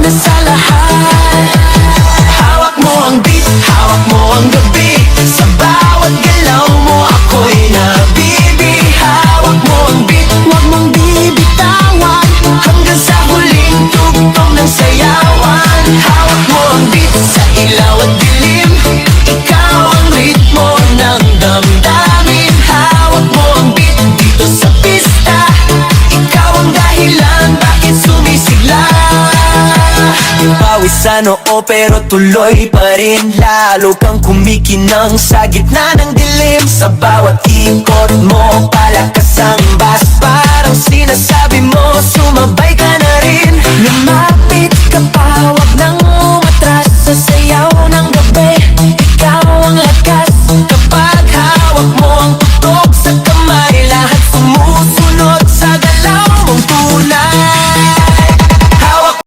na sa lahat. Hawak mo ang beat, hawak mo ang gabi. Sa bawat galaw mo ako'y nabibi. Hawak mo ang beat, huwag mong bibitawan, hanggang sa huling tugtog ng sayawan. Hawak mo ang beat sa ilaw at dilim. Ikaw ang ritmo ng damdamin. Hawak mo ang beat dito sa pista. Ikaw ang dahilan bakit sumisigla. Pawis sa noo pero tuloy pa rin. Lalo kang kumikinang sa gitna ng dilim. Sa bawat ikot mo palakas ang bass. Parang sinasabi mo sumabay ka na rin.